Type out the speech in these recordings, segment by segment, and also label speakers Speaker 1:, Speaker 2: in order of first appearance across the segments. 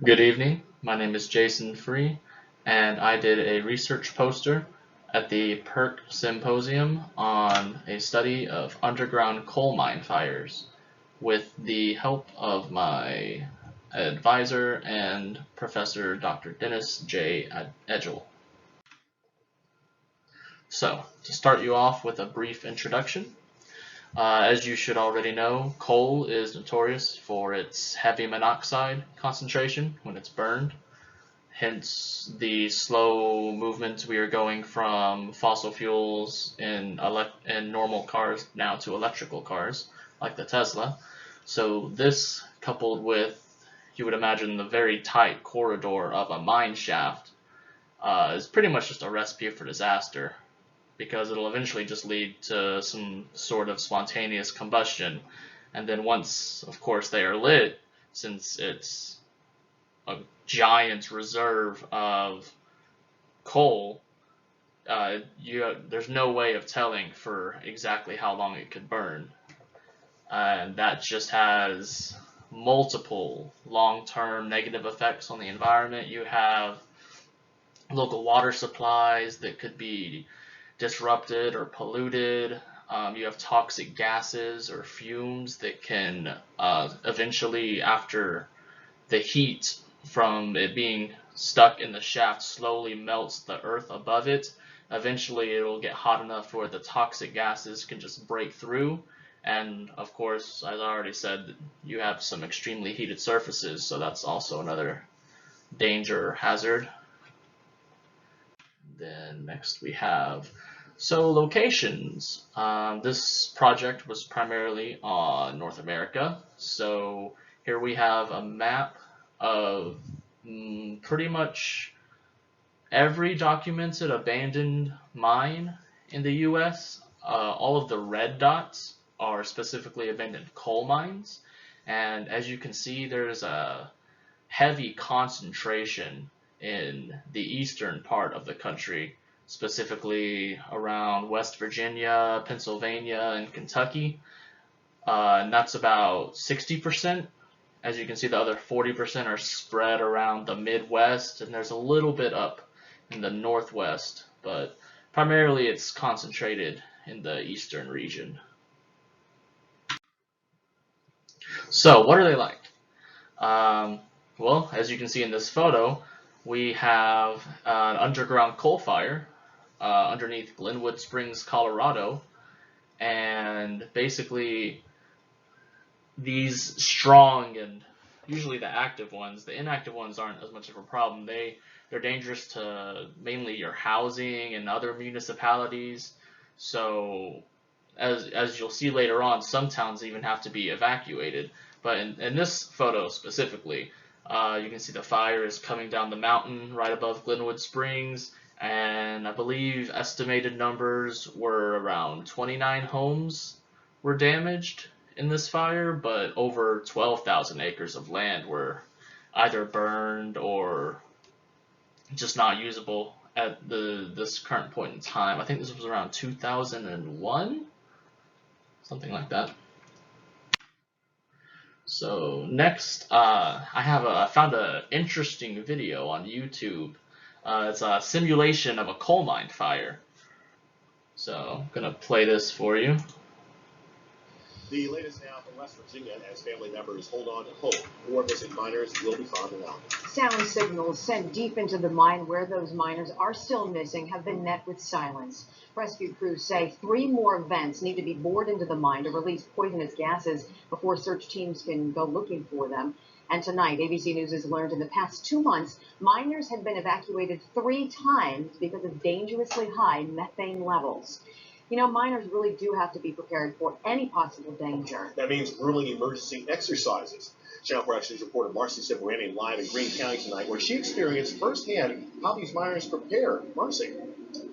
Speaker 1: Good evening. My name is Jason Free, and I did a research poster at the PERC Symposium on a study of underground coal mine fires with the help of my advisor and Professor Dr. Dennis J. Edgell. So, to start you off with a brief introduction, as you should already know, coal is notorious for its heavy monoxide concentration when it's burned. Hence the slow movement we are going from fossil fuels in normal cars now to electrical cars, like the Tesla. So this, coupled with, you would imagine, the very tight corridor of a mine shaft, is pretty much just a recipe for disaster, because it'll eventually just lead to some sort of spontaneous combustion. And then once, of course, they are lit, since it's a giant reserve of coal, there's no way of telling for exactly how long it could burn. And that just has multiple long-term negative effects on the environment. You have local water supplies that could be disrupted or polluted. You have toxic gases or fumes that can eventually, after the heat from it being stuck in the shaft slowly melts the earth above it, eventually it will get hot enough where the toxic gases can just break through. And of course, as I already said, you have some extremely heated surfaces, so that's also another danger or hazard. Then next we have locations. This project was primarily on North America. So here we have a map of pretty much every documented abandoned mine in the US. All of the red dots are specifically abandoned coal mines. And as you can see, there's a heavy concentration in the eastern part of the country, specifically around West Virginia, Pennsylvania, and Kentucky. And that's about 60%. As you can see, the other 40% are spread around the Midwest, and there's a little bit up in the Northwest, but primarily it's concentrated in the eastern region. So what are they like? Well, as you can see in this photo, we have an underground coal fire underneath Glenwood Springs, Colorado, and basically these strong and usually the active ones, the inactive ones aren't as much of a problem. They're dangerous to mainly your housing and other municipalities. So as you'll see later on, some towns even have to be evacuated. But in this photo specifically, you can see the fire is coming down the mountain right above Glenwood Springs, and I believe estimated numbers were around 29 homes were damaged in this fire, but over 12,000 acres of land were either burned or just not usable at this current point in time. I think this was around 2001, something like that. So next, I found an interesting video on YouTube. It's a simulation of a coal mine fire. So I'm gonna play this for you.
Speaker 2: The latest now from West Virginia as family members hold on to hope. 4 missing miners will be found alive.
Speaker 3: Sound signals sent deep into the mine where those miners are still missing have been met with silence. Rescue crews say 3 more vents need to be bored into the mine to release poisonous gases before search teams can go looking for them. And tonight, ABC News has learned in the past 2 months, miners had been evacuated 3 times because of dangerously high methane levels. You know, miners really do have to be prepared for any possible danger.
Speaker 2: That means grueling emergency exercises. Channel 4 Action's reporter Marcy Cipriani live in Greene County tonight, where she experienced firsthand how these miners prepare. Marcy.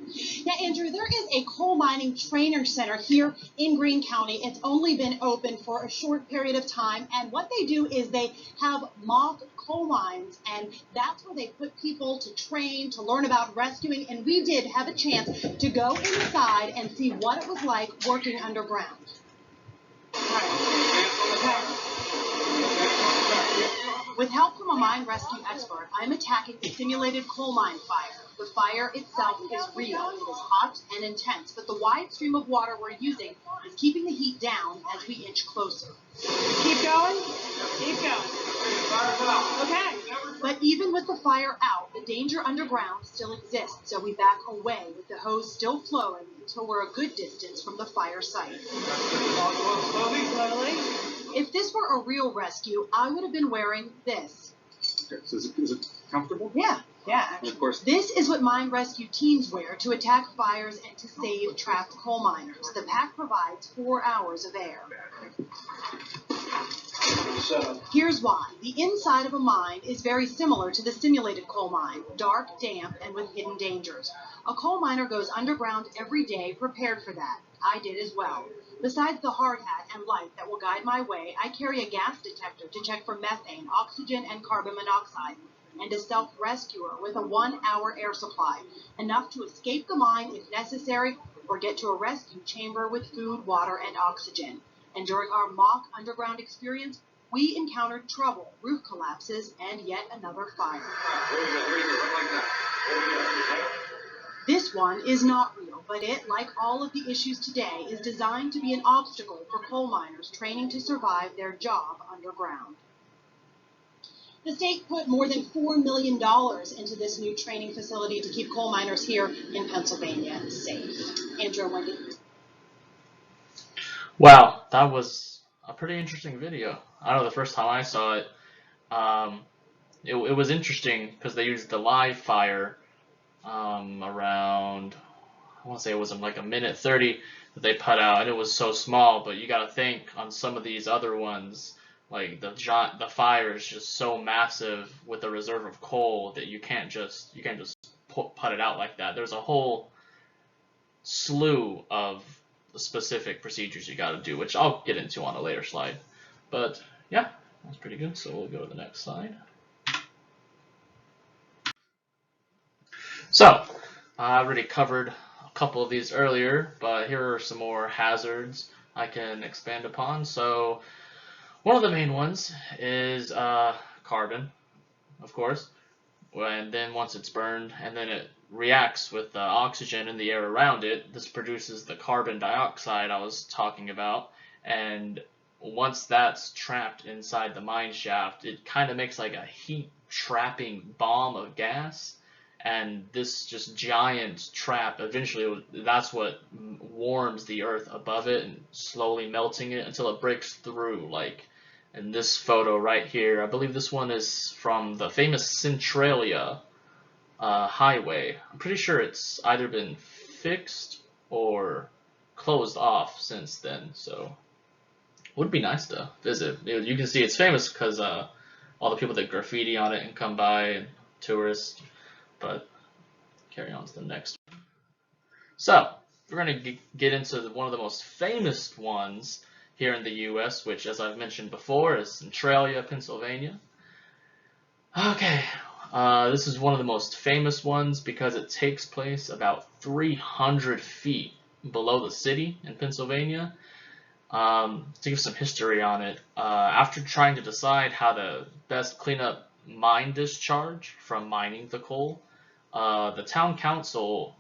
Speaker 4: Yeah, Andrew, there is a coal mining trainer center here in Greene County. It's only been open for a short period of time, and what they do is they have mock coal mines, and that's where they put people to train, to learn about rescuing, and we did have a chance to go inside and see what it was like working underground. With help from a mine rescue expert, I'm attacking the simulated coal mine fire. The fire itself is real. It is hot and intense, but the wide stream of water we're using is keeping the heat down as we inch closer.
Speaker 5: Keep going. Keep going. Okay.
Speaker 4: But even with the fire out, the danger underground still exists, so we back away with the hose still flowing until we're a good distance from the fire site.
Speaker 5: Slowly.
Speaker 4: If this were a real rescue, I would have been wearing this.
Speaker 6: Okay, so is it comfortable?
Speaker 4: Yeah.
Speaker 6: And of course,
Speaker 4: This is what mine rescue teams wear to attack fires and to save trapped coal miners. The pack provides 4 hours of air. Here's why. The inside of a mine is very similar to the simulated coal mine, dark, damp, and with hidden dangers. A coal miner goes underground every day prepared for that. I did as well. Besides the hard hat and light that will guide my way, I carry a gas detector to check for methane, oxygen, and carbon monoxide, and a self-rescuer with a 1-hour air supply, enough to escape the mine if necessary or get to a rescue chamber with food, water, and oxygen. And during our mock underground experience, we encountered trouble, roof collapses, and yet another fire. This one is not real, but it, like all of the issues today, is designed to be an obstacle for coal miners training to survive their job underground. The state put more than $4 million into this new training facility to keep coal miners here in Pennsylvania safe. Andrew and Wendy.
Speaker 1: Wow, that was a pretty interesting video. I know the first time I saw it, it was interesting because they used the live fire around, I want to say it was like a minute 30 that they put out, and it was so small. But you got to think on some of these other ones, like the fire is just so massive with the reserve of coal that you can't just put it out like that. There's a whole slew of specific procedures you got to do, which I'll get into on a later slide. But yeah, that's pretty good. So we'll go to the next slide. So I already covered a couple of these earlier, but here are some more hazards I can expand upon. So one of the main ones is carbon, of course. And then once it's burned, and then it reacts with the oxygen in the air around it, this produces the carbon dioxide I was talking about. And once that's trapped inside the mine shaft, it kind of makes like a heat trapping bomb of gas. And this just giant trap, eventually that's what warms the earth above it and slowly melting it until it breaks through. Like in this photo right here, I believe this one is from the famous Centralia highway. I'm pretty sure it's either been fixed or closed off since then, so it would be nice to visit. You can see it's famous because all the people that graffiti on it and come by, and tourists. But carry on to the next. So we're going to get into one of the most famous ones here in the U.S., which, as I've mentioned before, is Centralia, Pennsylvania. Okay, this is one of the most famous ones because it takes place about 300 feet below the city in Pennsylvania. To give some history on it, after trying to decide how to best clean up mine discharge from mining the coal, the town council,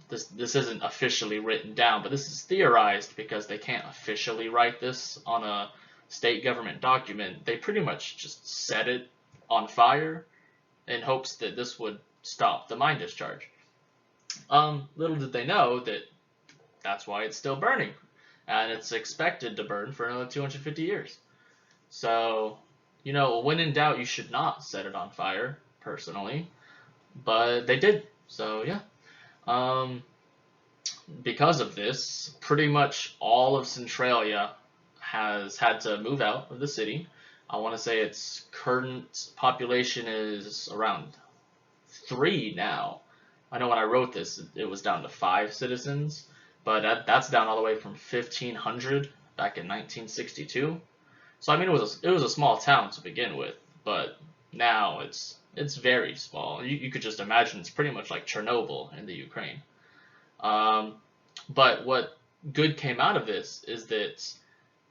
Speaker 1: this isn't officially written down, but this is theorized because they can't officially write this on a state government document. They pretty much just set it on fire in hopes that this would stop the mine discharge. Little did they know that that's why it's still burning, and it's expected to burn for another 250 years. So, you know, when in doubt, you should not set it on fire, personally. But they did, so yeah. Because of this, pretty much all of Centralia has had to move out of the city. I want to say its current population is around 3 now. I know when I wrote this, it was down to 5 citizens, but that's down all the way from 1,500 back in 1962. So I mean, it was a small town to begin with, but now it's very small. You could just imagine it's pretty much like Chernobyl in the Ukraine. But what good came out of this is that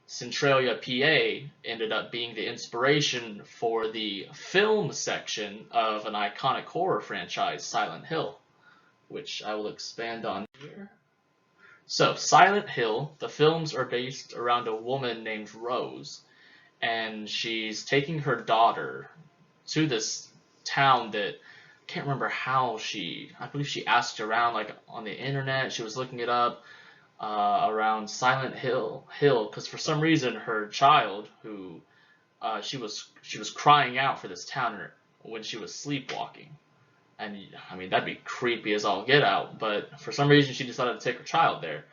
Speaker 1: Centralia, PA ended up being the inspiration for the film section of an iconic horror franchise, Silent Hill, which I will expand on here. So, Silent Hill, the films are based around a woman named Rose, and she's taking her daughter to this town that I can't remember how I believe she asked around like on the internet. She was looking it up around Silent Hill, because for some reason her child, who she was crying out for this town when she was sleepwalking, and I mean that'd be creepy as all get out. But for some reason she decided to take her child there.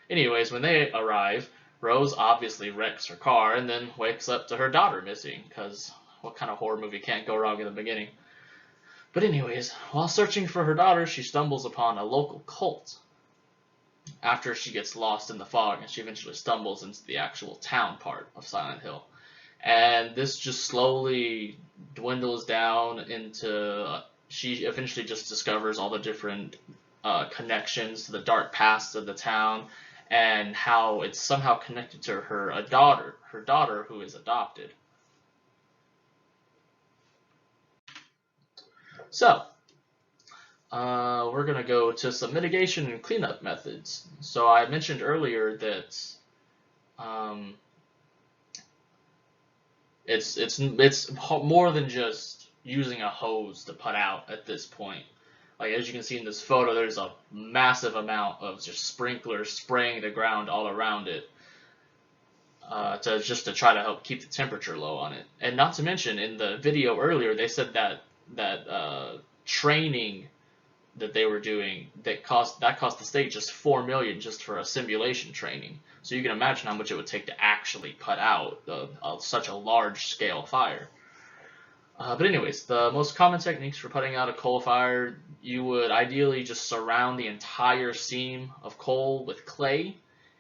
Speaker 1: Anyways, when they arrive, Rose obviously wrecks her car and then wakes up to her daughter missing, because what kind of horror movie can't go wrong in the beginning? But anyways, while searching for her daughter, she stumbles upon a local cult. After she gets lost in the fog, and she eventually stumbles into the actual town part of Silent Hill. And this just slowly dwindles down into, she eventually just discovers all the different connections to the dark past of the town, and how it's somehow connected to her daughter who is adopted. So, we're going to go to some mitigation and cleanup methods. So I mentioned earlier that it's more than just using a hose to put out at this point. Like, as you can see in this photo, there's a massive amount of just sprinklers spraying the ground all around it to try to help keep the temperature low on it. And not to mention, in the video earlier, they said that training that they were doing that cost the state just $4 million just for a simulation training. So you can imagine how much it would take to actually put out such a large scale fire. But anyways, the most common techniques for putting out a coal fire, you would ideally just surround the entire seam of coal with clay,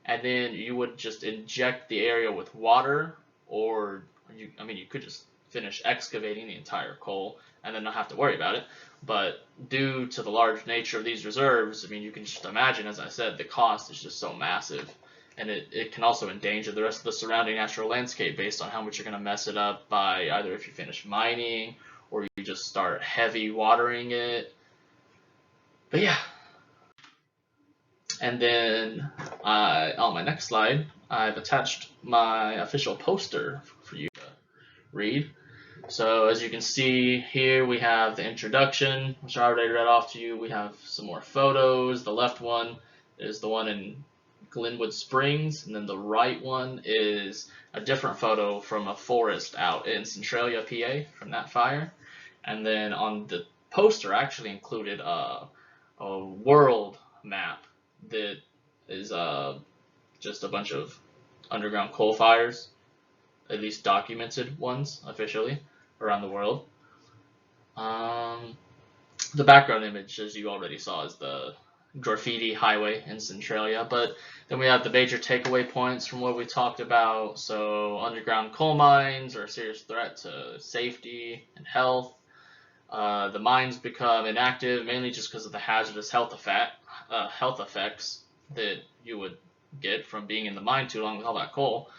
Speaker 1: and then you would just inject the area with water, or you could just finish excavating the entire coal and then not have to worry about it. But due to the large nature of these reserves, I mean, you can just imagine, as I said, the cost is just so massive. And it can also endanger the rest of the surrounding natural landscape based on how much you're going to mess it up by either if you finish mining or you just start heavy watering it. But yeah. And then on my next slide, I've attached my official poster for you to read. So as you can see here, we have the introduction, which I already read off to you. We have some more photos. The left one is the one in Glenwood Springs, and then the right one is a different photo from a forest out in Centralia, PA, from that fire. And then on the poster, I actually included a world map that is just a bunch of underground coal fires, at least documented ones officially around the world. The background image, as you already saw, is the graffiti highway in Centralia. But then we have the major takeaway points from what we talked about. So underground coal mines are a serious threat to safety and health. The mines become inactive mainly just because of the hazardous health effects that you would get from being in the mine too long with all that coal.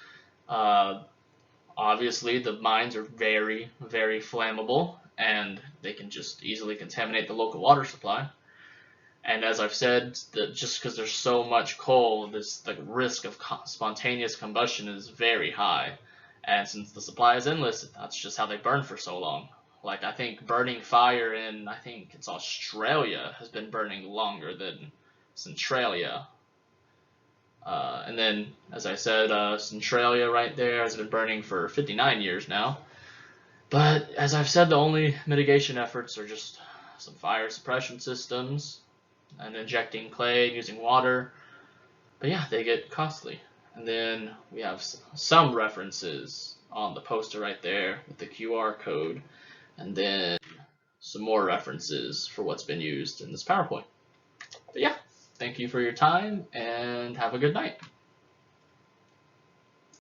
Speaker 1: Obviously, the mines are very, very flammable, and they can just easily contaminate the local water supply. And as I've said, just because there's so much coal, the risk of spontaneous combustion is very high. And since the supply is endless, that's just how they burn for so long. Like, I think burning fire in, I think it's Australia, has been burning longer than Centralia. And then, as I said, Centralia right there has been burning for 59 years now. But as I've said, the only mitigation efforts are just some fire suppression systems and injecting clay and using water. But yeah, they get costly. And then we have some references on the poster right there with the QR code, and then some more references for what's been used in this PowerPoint. But yeah, thank you for your time, and have a good night.